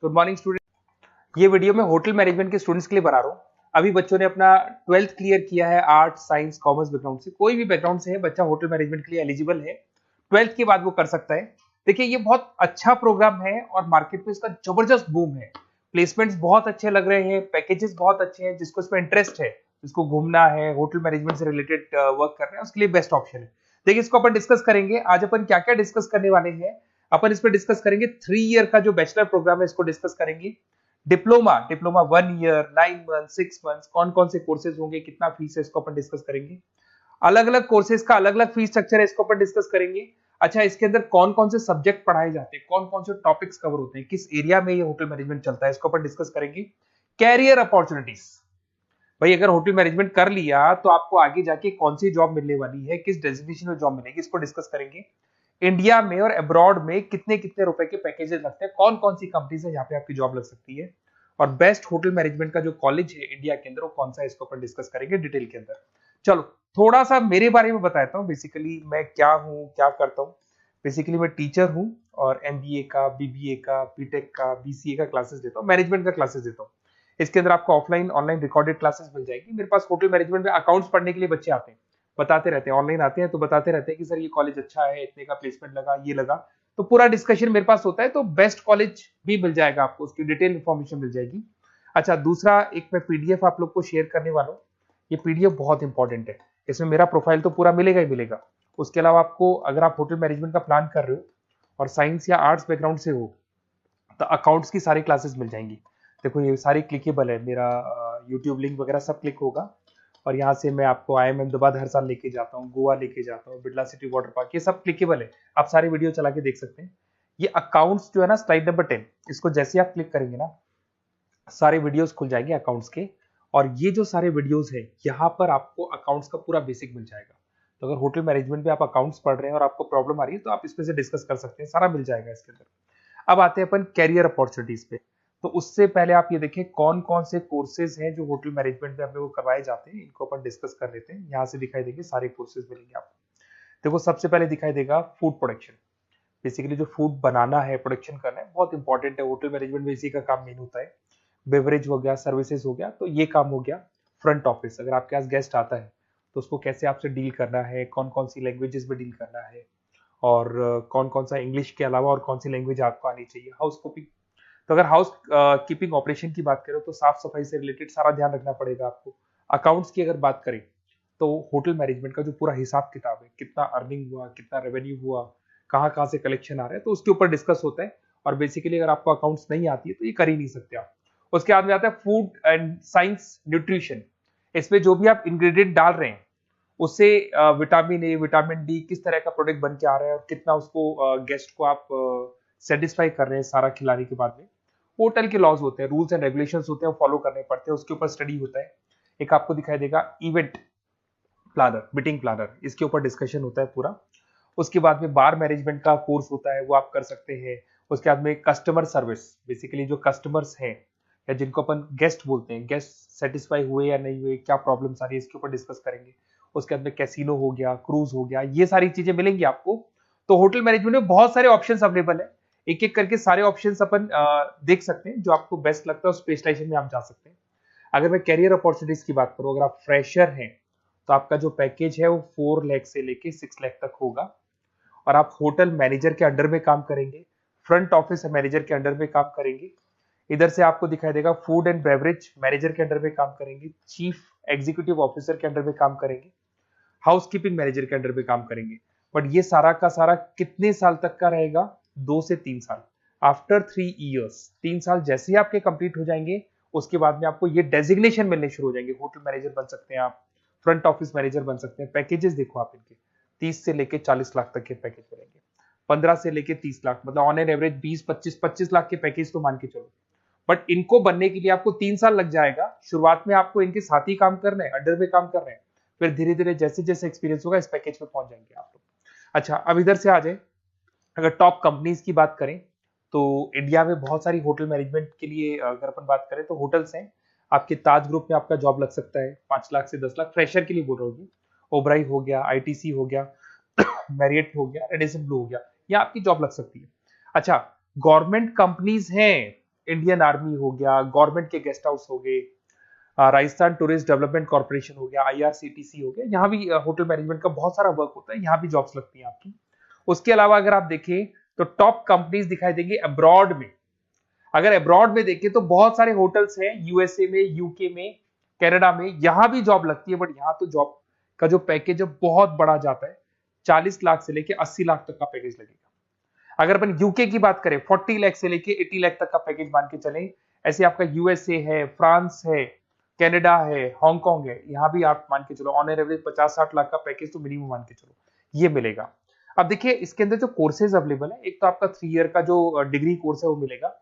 Good morning student. ये video मैं hotel management के स्टूडेंट्स के लिए बना रहा हूँ। अभी बच्चों ने अपना 12th क्लियर किया है, आर्ट साइंस कॉमर्स बैकग्राउंड से, कोई भी बैकग्राउंड से है बच्चा होटल मैनेजमेंट के लिए एलिजिबल है। 12th के बाद वो कर सकता है। देखिए ये बहुत अच्छा प्रोग्राम है और मार्केट में इसका जबरदस्त बूम है। प्लेसमेंट्स बहुत अच्छे लग रहे हैं, पैकेजेस बहुत अच्छे हैं। जिसको इसमें इंटरेस्ट है, जिसको घूमना है, होटल मैनेजमेंट से रिलेटेड वर्क कर रहे हैं, उसके लिए बेस्ट ऑप्शन है। देखिए इसको अपन डिस्कस करेंगे आज। अपन क्या क्या डिस्कस करने वाले हैं, अपन इस पर डिस्कस करेंगे 3 ईयर का जो बैचलर प्रोग्राम है इसको डिस्कस करेंगे। Diploma diploma 1 year, 9 month, 6 month, कौन कौन से कोर्सेज होंगे, कितना फीस है, इसको अपन डिस्कस करेंगे। अलग अलग कोर्सेज का अलग अलग फीस स्ट्रक्चर है, इसको अपन डिस्कस करेंगे। अच्छा, इसके अंदर कौन कौन से सब्जेक्ट पढ़ाए जाते हैं, कौन कौन से टॉपिक्स कवर होते हैं, किस एरिया में ये होटल मैनेजमेंट चलता है, इसको अपन डिस्कस करेंगे। कैरियर अपॉर्चुनिटीज, भाई अगर होटल मैनेजमेंट कर लिया तो आपको आगे जाके कौन सी जॉब मिलने वाली है, किस डेजिग्नेशन में जॉब मिलेगी, इसको डिस्कस करेंगे। इंडिया में और अब्रॉड में कितने कितने रुपए के पैकेजेस लगते हैं, कौन कौन सी कंपनीज है जहां पे आपकी जॉब लग सकती है, और बेस्ट होटल मैनेजमेंट का जो कॉलेज है इंडिया के अंदर वो कौन सा है, इसको अपन डिस्कस करेंगे डिटेल के अंदर। चलो थोड़ा सा मेरे बारे में बताता हूँ। बेसिकली मैं क्या हूँ, क्या करता हूँ। बेसिकली मैं टीचर हूँ और एमबीए का, बीबीए का, बीटेक का, बीसीए का क्लासेस देता हूँ, मैनेजमेंट का क्लासेस देता हूँ। इसके अंदर आपको ऑफलाइन ऑनलाइन रिकॉर्डेड क्लासेस मिल जाएगी। मेरे पास होटल मैनेजमेंट में अकाउंट्स पढ़ने के लिए बच्चे आते हैं, बताते रहते हैं, ऑनलाइन आते हैं तो बताते रहते हैं कि सर ये कॉलेज अच्छा है, इतने का प्लेसमेंट लगा, ये लगा। तो पूरा डिस्कशन मेरे पास होता है, तो बेस्ट कॉलेज भी मिल जाएगा आपको, उसकी डिटेल इंफॉर्मेशन मिल जाएगी। अच्छा, दूसरा एक मैं पीडीएफ आप लोग को शेयर करने वाला हूँ। ये पीडीएफ बहुत इंपॉर्टेंट है, इसमें मेरा प्रोफाइल तो पूरा मिलेगा ही मिलेगा। उसके अलावा आपको अगर आप होटल मैनेजमेंट का प्लान कर रहे हो और साइंस या आर्ट्स बैकग्राउंड से हो तो अकाउंट्स की सारी क्लासेस मिल जाएंगी। देखो ये सारी क्लिकेबल है, मेरा यूट्यूब लिंक वगैरह सब क्लिक होगा। और यहाँ से मैं आपको आईएम अहमदाबाद हर साल लेके जाता हूँ, गोवा लेके जाता हूँ, बिरला सिटी वाटर पार्क, ये सब क्लिकेबल है। आप सारी वीडियो चला के देख सकते हैं। ये अकाउंट्स जो है ना, स्लाइड नंबर 10, इसको जैसे आप क्लिक करेंगे ना सारे वीडियोस खुल जाएंगे अकाउंट्स के। और ये जो सारे वीडियोस है यहाँ पर आपको अकाउंट्स का पूरा बेसिक मिल जाएगा। तो अगर होटल मैनेजमेंट में आप अकाउंट्स पढ़ रहे हैं और आपको प्रॉब्लम आ रही है तो आप इसमें से डिस्कस कर सकते हैं, सारा मिल जाएगा इसके अंदर। अब आते हैं अपन कैरियर अपॉर्चुनिटीज पे। तो उससे पहले आप ये देखें कौन कौन से कोर्सेज हैं जो होटल मैनेजमेंट में अपने को करवाए जाते हैं, इनको अपन डिस्कस कर लेते हैं। यहाँ से दिखाई देंगे सारे कोर्सेज मिलेंगे आपको। देखो सबसे पहले दिखाई देगा फूड प्रोडक्शन। बेसिकली जो फूड बनाना है, प्रोडक्शन करना है, बहुत इंपॉर्टेंट है होटल मैनेजमेंट में, इसी का काम मेन होता है। बेवरेज हो गया, सर्विसेज हो गया, तो ये काम हो गया। फ्रंट ऑफिस, अगर आपके पास गेस्ट आता है तो उसको कैसे आपसे डील करना है, कौन कौन सी लैंग्वेजेस में डील करना है, और कौन कौन सा इंग्लिश के अलावा और कौन सी लैंग्वेज आपको आनी चाहिए। हाउस कीपिंग, तो अगर हाउस कीपिंग ऑपरेशन की बात करें तो साफ सफाई से रिलेटेड सारा ध्यान रखना पड़ेगा आपको। अकाउंट्स की अगर बात करें तो होटल मैनेजमेंट का जो पूरा हिसाब किताब है, कितना अर्निंग हुआ, कितना रेवेन्यू हुआ, कहाँ कहाँ से कलेक्शन आ रहा है, तो उसके ऊपर डिस्कस होता है। और बेसिकली अगर आपको अकाउंट्स नहीं आती है तो ये कर ही नहीं सकते आप। उसके बाद में आता है फूड एंड साइंस न्यूट्रिशन। इसमें जो भी आप इंग्रेडिएंट डाल रहे हैं उससे विटामिन ए, विटामिन डी, किस तरह का प्रोडक्ट बन के आ रहा है और कितना उसको गेस्ट को आप सेटिस्फाई कर रहे हैं सारा खिलाने के बाद में। होटल के लॉज होते हैं, रूल्स एंड रेगुलेशंस होते हैं, वो फॉलो करने पड़ते हैं, उसके ऊपर स्टडी होता है। एक आपको दिखाई देगा इवेंट प्लानर, मीटिंग प्लानर, इसके ऊपर डिस्कशन होता है पूरा। उसके बाद में बार मैनेजमेंट का कोर्स होता है, वो आप कर सकते हैं। उसके बाद में कस्टमर सर्विस, बेसिकली जो कस्टमर्स हैं या जिनको अपन गेस्ट बोलते हैं, गेस्ट सेटिस्फाई हुए या नहीं हुए, क्या प्रॉब्लम्स आ रही है, इसके ऊपर डिस्कस करेंगे। उसके बाद में कैसीनो हो गया, क्रूज हो गया, ये सारी चीजें मिलेंगी आपको। तो होटल मैनेजमेंट में बहुत सारे ऑप्शंस अवेलेबल है, एक एक करके सारे ऑप्शंस अपन देख सकते हैं। जो आपको बेस्ट लगता है उस स्पेशलाइजेशन में आप जा सकते हैं। अगर मैं कैरियर अपॉर्चुनिटीज की बात करूं, अगर आप फ्रेशर हैं तो आपका जो पैकेज है वो 4 लाख से लेके 6 लाख तक होगा। और आप होटल मैनेजर के अंडर में काम करेंगे, फ्रंट ऑफिस मैनेजर के अंडर में काम करेंगे। इधर से आपको दिखाई देगा फूड एंड बेवरेज मैनेजर के अंडर में काम करेंगे, चीफ एग्जीक्यूटिव ऑफिसर के अंडर में काम करेंगे, हाउसकीपिंग मैनेजर के अंडर में काम करेंगे। बट ये सारा का सारा कितने साल तक का रहेगा? 2 से 3 साल। आफ्टर 3 ईयर्स, 3 साल जैसे ही आपके कंप्लीट हो जाएंगे उसके बाद में आपको ये डेजिग्नेशन मिलने शुरू हो जाएंगे। होटल मैनेजर बन सकते हैं आप, फ्रंट ऑफिस मैनेजर बन सकते हैं। पैकेजेस देखो आप इनके, 30 से लेके 40 लाख तक के पैकेज मिलेंगे, 15 से लेके 30 लाख, मतलब ऑन एन एवरेज 20, 25, 25 लाख के पैकेज तो मान के चलो। बट इनको बनने के लिए आपको 3 साल लग जाएगा। शुरुआत में आपको इनके साथ ही काम करना है, अंडर में काम कर रहे हैं, फिर धीरे धीरे जैसे जैसे एक्सपीरियंस होगा इस पैकेज पे पहुंच जाएंगे आप लोग। अच्छा, अब इधर से आ जाए, अगर टॉप कंपनीज की बात करें तो इंडिया में बहुत सारी होटल मैनेजमेंट के लिए अगर अपन बात करें तो होटल्स हैं। आपके ताज ग्रुप में आपका जॉब लग सकता है 5 लाख से 10 लाख, फ्रेशर के लिए बोल रहा हूँ। ओबराई हो गया, आईटीसी हो गया, मैरियट हो गया, रेडिसन ब्लू हो गया, ये आपकी जॉब लग सकती है। अच्छा, गवर्नमेंट कंपनीज हैं इंडियन आर्मी हो गया, गवर्नमेंट के गेस्ट हाउस हो गए, राजस्थान टूरिस्ट डेवलपमेंट कॉर्पोरेशन हो गया, आईआरसीटीसी हो गया, यहाँ भी होटल मैनेजमेंट का बहुत सारा वर्क होता है, यहाँ भी जॉब्स लगती हैं आपकी। उसके अलावा अगर आप देखें तो टॉप कंपनीज दिखाई देंगे अब्रॉड में। अगर अब्रॉड में देखें तो बहुत सारे होटल्स हैं यूएसए में, यूके में, कनाडा में, यहां भी जॉब लगती है, बट यहाँ तो जॉब का जो पैकेज है बहुत बड़ा जाता है, 40 लाख से लेके 80 लाख तक का पैकेज लगेगा। अगर अपन यूके की बात करें 40 लाख से लेके 80 लाख तक का पैकेज मान के चलें। ऐसे आपका यूएसए है, फ्रांस है, कनाडा है, हांगकांग है, यहाँ भी आप मान के चलो ऑन एन एवरेज 50-60 लाख का पैकेज तो मिनिमम मान के चलो ये मिलेगा। अब देखिए इसके अंदर जो कोर्सेज अवेलेबल है, एक तो आपका 3 ईयर का जो डिग्री कोर्स है वो मिलेगा।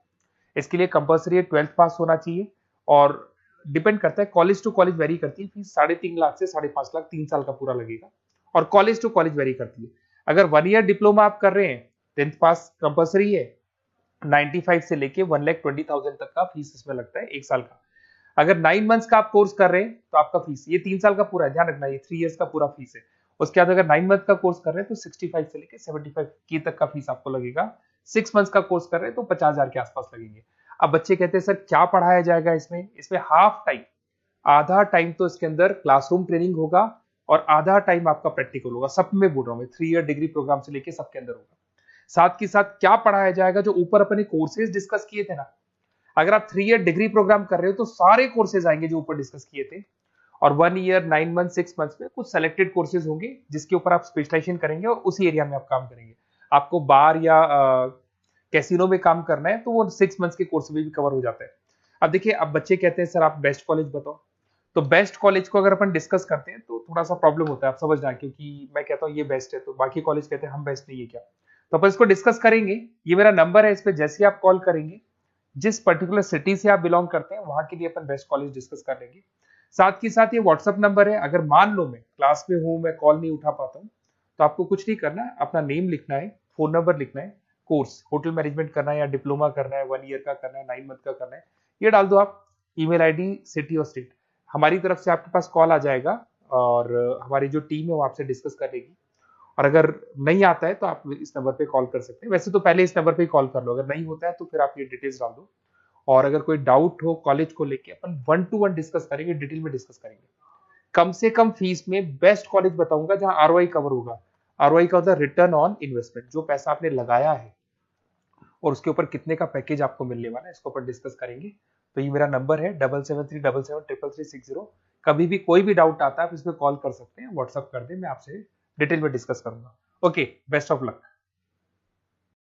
इसके लिए कंपलसरी 12th पास होना चाहिए, और डिपेंड करता है कॉलेज टू कॉलेज वेरी करती है फीस, 3.5 लाख से 5.5 लाख 3 साल का पूरा लगेगा, और कॉलेज टू कॉलेज वेरी करती है। अगर 1 ईयर डिप्लोमा आप कर रहे हैं, 10th पास कंपलसरी है, 95 से लेके 1,20,000 तक का फीस इसमें लगता है 1 साल का। अगर 9 मंथ्स का आप कोर्स कर रहे हैं तो आपका फीस, ये 3 साल का पूरा है, ध्यान रखना ये 3 इयर्स का पूरा फीस है। उसके बाद अगर 9 मंथ का कोर्स कर रहे हैं तो 65 से लेके 75 के तक का फीस आपको लगेगा। 6 मंथ्स का कोर्स कर रहे हैं तो 50,000 के आसपास लगेंगे। अब बच्चे कहते हैं सर क्या पढ़ाया जाएगा इसमें? इसमें हाफ टाइम, आधा टाइम तो इसके अंदर क्लासरूम ट्रेनिंग होगा और आधा टाइम आपका प्रैक्टिकल होगा। सब में बोल रहा हूँ मैं, 3 ईयर डिग्री प्रोग्राम से लेके सबके अंदर होगा। साथ के साथ क्या पढ़ाया जाएगा, जो ऊपर अपने कोर्सेज डिस्कस किए थे ना, अगर आप 3 ईयर डिग्री प्रोग्राम कर रहे हो तो सारे कोर्सेज आएंगे जो ऊपर डिस्कस किए थे, और 1 ईयर 9 मंथ 6 मंथ्स में कुछ सेलेक्टेड कोर्सेज होंगे जिसके ऊपर आप स्पेशलाइजेशन करेंगे और उसी एरिया में आप काम करेंगे। आपको बार या कैसीनो में काम करना है तो वो 6 मंथ्स के कोर्स में भी कवर हो जाता है। अब देखिए, अब बच्चे कहते हैं सर आप बेस्ट कॉलेज बताओ, तो बेस्ट कॉलेज को अगर अपन डिस्कस करते हैं तो थोड़ा सा प्रॉब्लम होता है, आप समझना, क्योंकि मैं कहता हूँ ये बेस्ट है तो बाकी कॉलेज कहते हैं हम बेस्ट नहीं है क्या। तो अपन इसको डिस्कस करेंगे। ये मेरा नंबर है, इस पे जैसे ही आप कॉल करेंगे, जिस पर्टिकुलर सिटी से आप बिलोंग करते हैं वहां के लिए अपन बेस्ट कॉलेज डिस्कस कर लेंगे। साथ ही साथ ये व्हाट्सअप नंबर है, अगर मान लो मैं क्लास में हूं, मैं कॉल नहीं उठा पाता हूँ, तो आपको कुछ नहीं करना है, अपना नेम लिखना है, फोन नंबर लिखना है, कोर्स होटल मैनेजमेंट करना है या डिप्लोमा करना है, 1 ईयर का करना है, 9 मंथ का करना है, ये डाल दो आप, ईमेल आईडी, सिटी और स्टेट, हमारी तरफ से आपके पास कॉल आ जाएगा और हमारी जो टीम है वो आपसे डिस्कस करेगी। और अगर नहीं आता है तो आप इस नंबर पे कॉल कर सकते हैं, वैसे तो पहले इस नंबर पे कॉल कर लो, अगर नहीं होता है तो फिर आप ये डिटेल्स डाल दो। और अगर कोई डाउट हो कॉलेज को लेके, अपन 1 to 1 डिस्कस करेंगे, डिटेल में डिस्कस करेंगे। कम से कम फीस में बेस्ट कॉलेज बताऊंगा जहां आरओआई कवर होगा। आरओआई का होता है रिटर्न ऑन इन्वेस्टमेंट, जो पैसा आपने लगाया है और उसके ऊपर कितने का पैकेज आपको मिलने वाला है, इसको अपन डिस्कस करेंगे। तो ये मेरा नंबर है 7737733360। कभी भी कोई भी डाउट आता है आप इस पर कॉल कर सकते हैं, व्हाट्सअप कर दे, मैं आपसे डिटेल में डिस्कस करूंगा। Okay, best of luck.